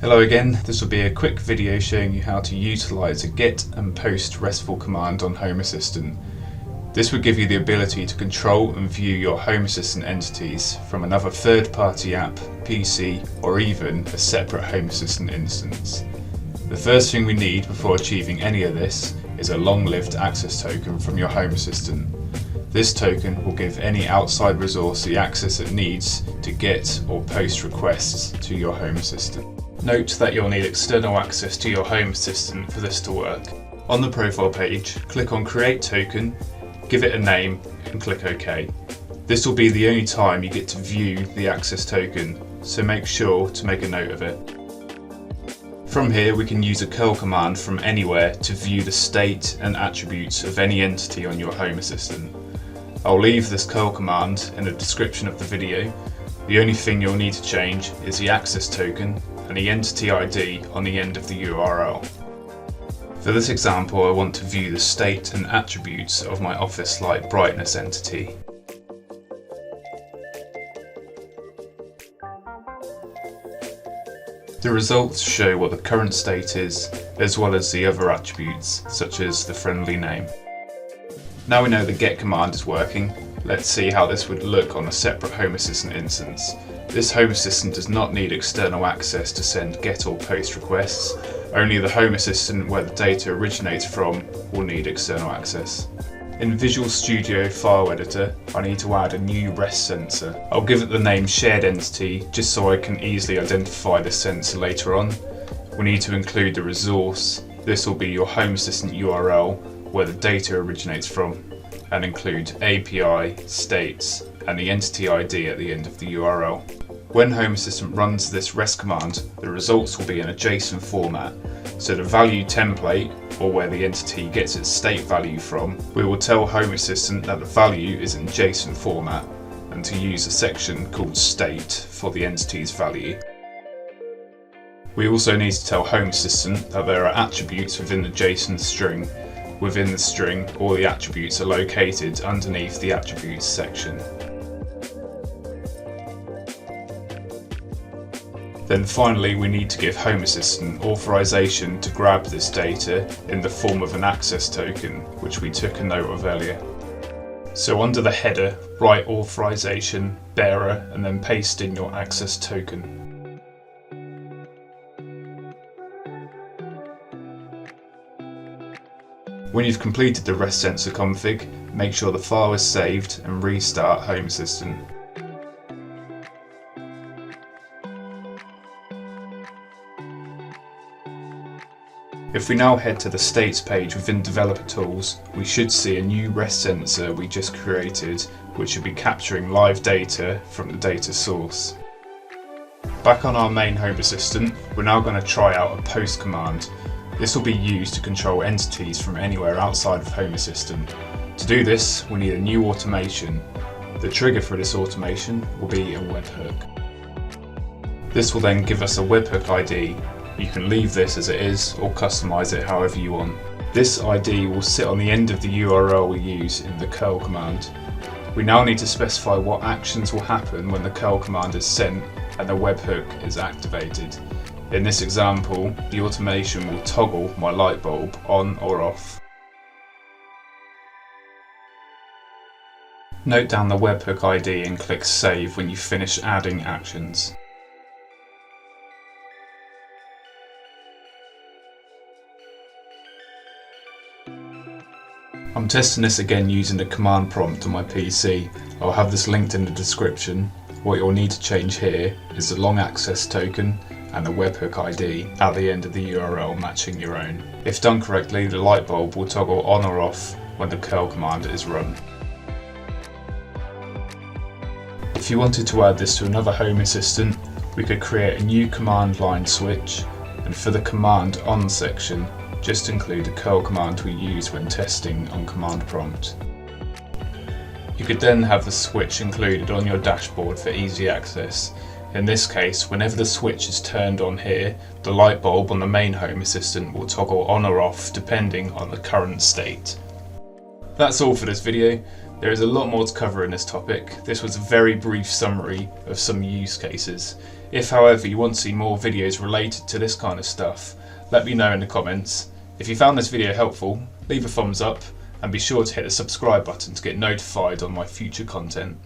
Hello again, this will be a quick video showing you how to utilise a get and post RESTful command on Home Assistant. This would give you the ability to control and view your Home Assistant entities from another third-party app, PC, or even a separate Home Assistant instance. The first thing we need before achieving any of this is a long-lived access token from your Home Assistant. This token will give any outside resource the access it needs to get or post requests to your Home Assistant. Note that you'll need external access to your Home Assistant for this to work. On the profile page, click on Create Token, give it a name and click OK. This will be the only time you get to view the access token, so make sure to make a note of it. From here we can use a curl command from anywhere to view the state and attributes of any entity on your Home Assistant. I'll leave this curl command in the description of the video. The only thing you'll need to change is the access token and the entity ID on the end of the URL. For this example, I want to view the state and attributes of my office light brightness entity. The results show what the current state is, as well as the other attributes, such as the friendly name. Now we know the get command is working, let's see how this would look on a separate Home Assistant instance. This Home Assistant does not need external access to send get or post requests. Only the Home Assistant where the data originates from will need external access. In Visual Studio File Editor, I need to add a new REST sensor. I'll give it the name Shared Entity just so I can easily identify this sensor later on. We need to include the resource. This will be your Home Assistant URL where the data originates from, and include API, states, and the entity ID at the end of the URL. When Home Assistant runs this REST command, the results will be in a JSON format, so the value template, or where the entity gets its state value from, we will tell Home Assistant that the value is in JSON format, and to use a section called state for the entity's value. We also need to tell Home Assistant that there are attributes within the JSON string. Within the string, all the attributes are located underneath the attributes section. Then finally we need to give Home Assistant authorization to grab this data in the form of an access token, which we took a note of earlier. So under the header, write authorization, bearer, and then paste in your access token. When you've completed the REST sensor config, make sure the file is saved and restart Home Assistant. If we now head to the states page within Developer Tools, we should see a new REST sensor we just created, which should be capturing live data from the data source. Back on our main Home Assistant, we're now going to try out a post command. This will be used to control entities from anywhere outside of Home Assistant. To do this, we need a new automation. The trigger for this automation will be a webhook. This will then give us a webhook ID. You can leave this as it is or customize it however you want. This ID will sit on the end of the URL we use in the curl command. We now need to specify what actions will happen when the curl command is sent and the webhook is activated. In this example, the automation will toggle my light bulb on or off. Note down the webhook ID and click Save when you finish adding actions. I'm testing this again using the command prompt on my PC. I'll have this linked in the description. What you'll need to change here is the long access token and the webhook ID at the end of the URL matching your own. If done correctly, the light bulb will toggle on or off when the curl command is run. If you wanted to add this to another Home Assistant, we could create a new command line switch, and for the command on section, just include the curl command we use when testing on command prompt. You could then have the switch included on your dashboard for easy access. In this case, whenever the switch is turned on here, the light bulb on the main Home Assistant will toggle on or off depending on the current state. That's all for this video. There is a lot more to cover in this topic. This was a very brief summary of some use cases. If however you want to see more videos related to this kind of stuff, let me know in the comments. If you found this video helpful, leave a thumbs up and be sure to hit the subscribe button to get notified on my future content.